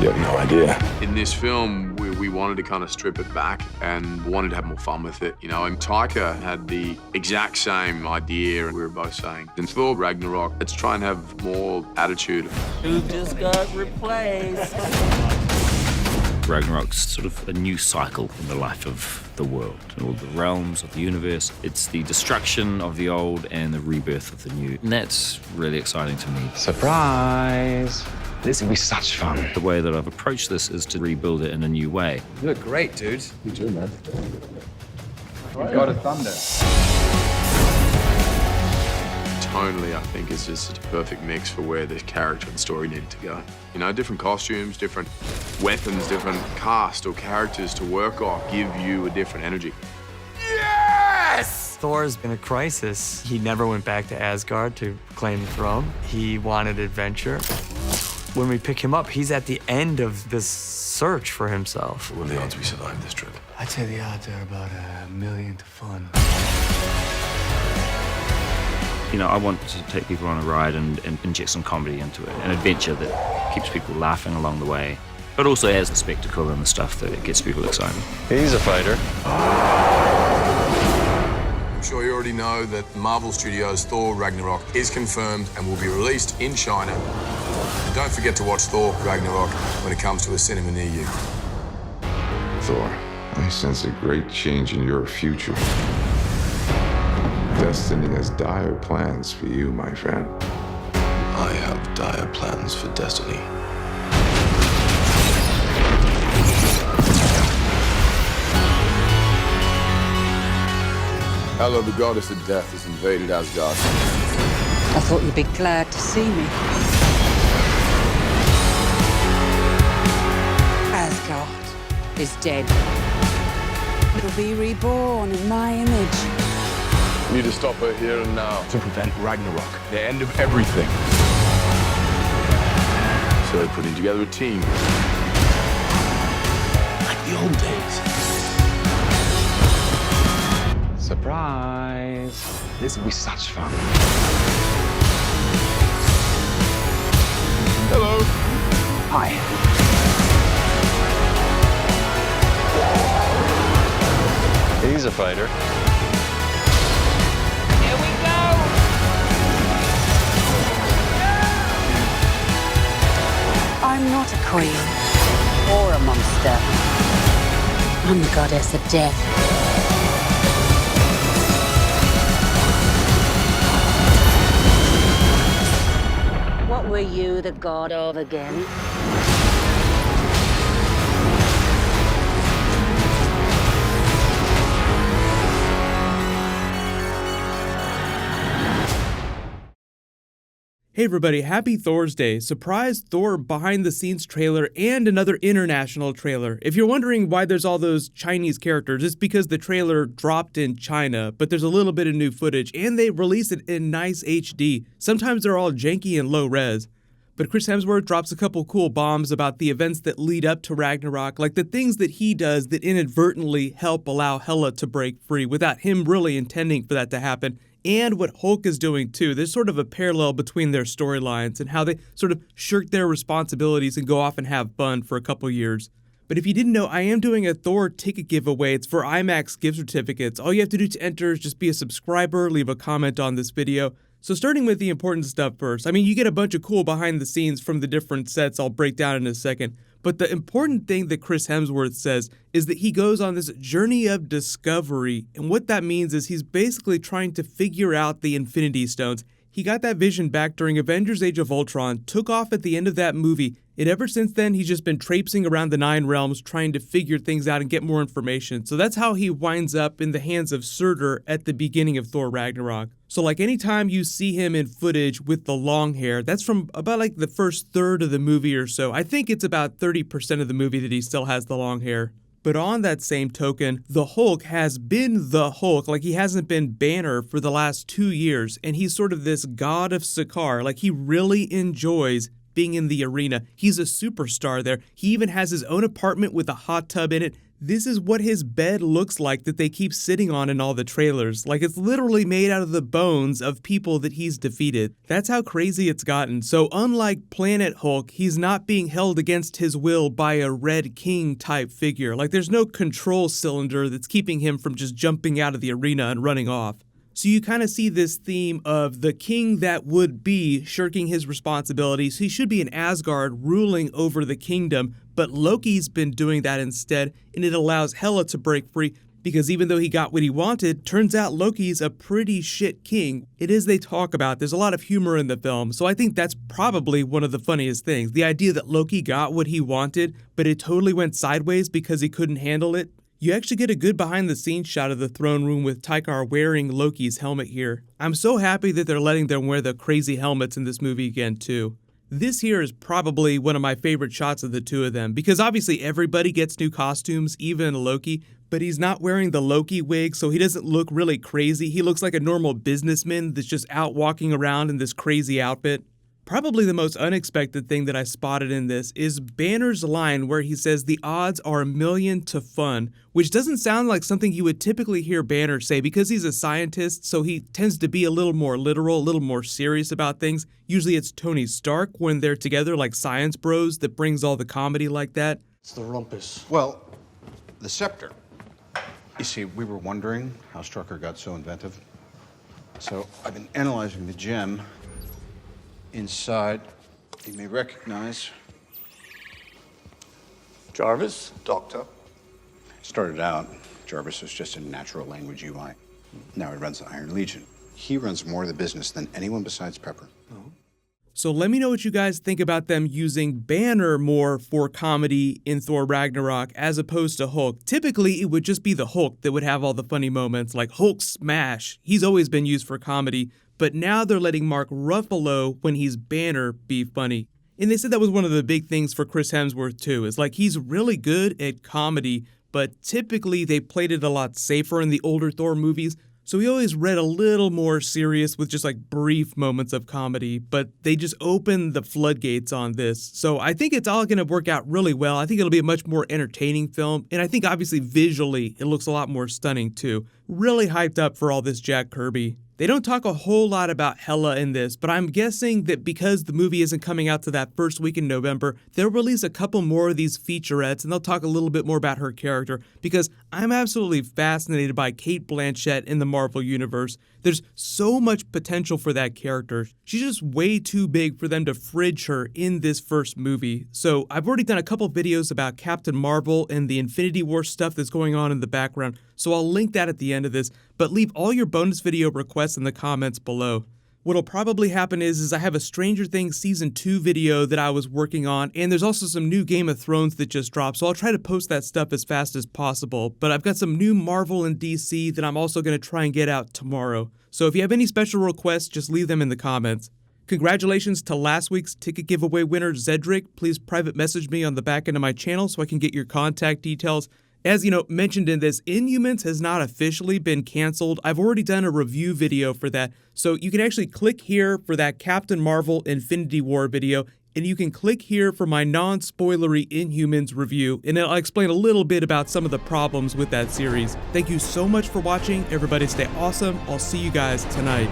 You have no idea. In this film, we wanted to kind of strip it back and wanted to have more fun with it, you know. And Taika had the exact same idea, and we were both saying, in Thor Ragnarok, let's try and have more attitude. Who just got replaced? Ragnarok's sort of a new cycle in the life of the world, all the realms of the universe. It's the destruction of the old and the rebirth of the new. And that's really exciting to me. Surprise! This will be such fun. The way that I've approached this is to rebuild it in a new way. You look great, dude. You do, man. You've got a thunder. Tonally, I think it's just a perfect mix for where the character and story needed to go. You know, different costumes, different weapons, different cast or characters to work off give you a different energy. Yes! Thor's in a crisis. He never went back to Asgard to claim the throne. He wanted adventure. When we pick him up, he's at the end of this search for himself. What are the odds we survive this trip? I'd say the odds are about 1,000,000 to 1. You know, I want to take people on a ride and inject some comedy into it, an adventure that keeps people laughing along the way, but also has the spectacle and the stuff that gets people excited. He's a fighter. I'm sure you already know that Marvel Studios' Thor Ragnarok is confirmed and will be released in China. And don't forget to watch Thor Ragnarok when it comes to a cinema near you. Thor, I sense a great change in your future. Destiny has dire plans for you, my friend. I have dire plans for Destiny. Hela, the goddess of death, has invaded Asgard. I thought you'd be glad to see me. Asgard is dead. It'll be reborn in my image. We need to stop her here and now to prevent Ragnarok, the end of everything. So they're putting together a team. Like the old days. Surprise! This will be such fun. Hello. Hi. He's a fighter. Here we go! I'm not a queen or a monster. I'm the goddess of death. What were you the god of again? Hey everybody, happy Thor's Day. Surprise Thor behind the scenes trailer and another international trailer. If you're wondering why there's all those Chinese characters, it's because the trailer dropped in China, but there's a little bit of new footage and they released it in nice HD. Sometimes they're all janky and low res. But Chris Hemsworth drops a couple cool bombs about the events that lead up to Ragnarok, like the things that he does that inadvertently help allow Hela to break free without him really intending for that to happen. And what Hulk is doing too. There's sort of a parallel between their storylines and how they sort of shirk their responsibilities and go off and have fun for a couple years. But if you didn't know, I am doing a Thor ticket giveaway. It's for IMAX gift certificates. All you have to do to enter is just be a subscriber, leave a comment on this video. So starting with the important stuff first. I mean, you get a bunch of cool behind the scenes from the different sets I'll break down in a second. But the important thing that Chris Hemsworth says is that he goes on this journey of discovery. And what that means is he's basically trying to figure out the Infinity Stones. He got that vision back during Avengers Age of Ultron, took off at the end of that movie, and ever since then he's just been traipsing around the 9 realms trying to figure things out and get more information. So that's how he winds up in the hands of Surtur at the beginning of Thor Ragnarok. So like anytime you see him in footage with the long hair, that's from about like the first third of the movie or so. I think it's about 30% of the movie that he still has the long hair. But on that same token, the Hulk has been the Hulk, like he hasn't been Banner for the last 2 years, and he's sort of this god of Sakaar, like he really enjoys being in the arena. He's a superstar there. He even has his own apartment with a hot tub in it. This is what his bed looks like that they keep sitting on in all the trailers. Like, it's literally made out of the bones of people that he's defeated. That's how crazy it's gotten. So unlike Planet Hulk, he's not being held against his will by a Red King type figure. Like, there's no control cylinder that's keeping him from just jumping out of the arena and running off. So you kind of see this theme of the king that would be shirking his responsibilities. He should be in Asgard ruling over the kingdom, but Loki's been doing that instead, and it allows Hela to break free because even though he got what he wanted, turns out Loki's a pretty shit king. It is they talk about. There's a lot of humor in the film, so I think that's probably one of the funniest things. The idea that Loki got what he wanted, but it totally went sideways because he couldn't handle it. You actually get a good behind-the-scenes shot of the throne room with Taikar wearing Loki's helmet here. I'm so happy that they're letting them wear the crazy helmets in this movie again, too. This here is probably one of my favorite shots of the two of them, because obviously everybody gets new costumes, even Loki, but he's not wearing the Loki wig, so he doesn't look really crazy. He looks like a normal businessman that's just out walking around in this crazy outfit. Probably the most unexpected thing that I spotted in this is Banner's line where he says the odds are 1,000,000 to fun, which doesn't sound like something you would typically hear Banner say because he's a scientist, so he tends to be a little more literal, a little more serious about things. Usually it's Tony Stark when they're together like science bros that brings all the comedy like that. It's the rumpus. Well, the scepter. You see, we were wondering how Strucker got so inventive. So I've been analyzing the gem. Inside, you may recognize Jarvis? Doctor. Started out, Jarvis was just a natural language UI. Now he runs the Iron Legion. He runs more of the business than anyone besides Pepper. So let me know what you guys think about them using Banner more for comedy in Thor Ragnarok as opposed to Hulk. Typically, it would just be the Hulk that would have all the funny moments, like Hulk smash. He's always been used for comedy. But now they're letting Mark Ruffalo, when he's Banner, be funny. And they said that was one of the big things for Chris Hemsworth too, is like he's really good at comedy, but typically they played it a lot safer in the older Thor movies, so he always read a little more serious with just like brief moments of comedy, but they just opened the floodgates on this. So I think it's all going to work out really well. I think it'll be a much more entertaining film, and I think obviously visually it looks a lot more stunning too. Really hyped up for all this Jack Kirby. They don't talk a whole lot about Hela in this, but I'm guessing that because the movie isn't coming out to that first week in November, they'll release a couple more of these featurettes and they'll talk a little bit more about her character because I'm absolutely fascinated by Cate Blanchett in the Marvel Universe. There's so much potential for that character. She's just way too big for them to fridge her in this first movie. So I've already done a couple videos about Captain Marvel and the Infinity War stuff that's going on in the background, so I'll link that at the end of this, but leave all your bonus video requests in the comments below. What'll probably happen is I have a Stranger Things Season 2 video that I was working on, and there's also some new Game of Thrones that just dropped, so I'll try to post that stuff as fast as possible. But I've got some new Marvel and DC that I'm also going to try and get out tomorrow. So if you have any special requests, just leave them in the comments. Congratulations to last week's ticket giveaway winner, Zedric. Please private message me on the back end of my channel so I can get your contact details. As mentioned in this, Inhumans has not officially been canceled. I've already done a review video for that. So you can actually click here for that Captain Marvel Infinity War video, and you can click here for my non-spoilery Inhumans review, and I'll explain a little bit about some of the problems with that series. Thank you so much for watching. Everybody stay awesome. I'll see you guys tonight.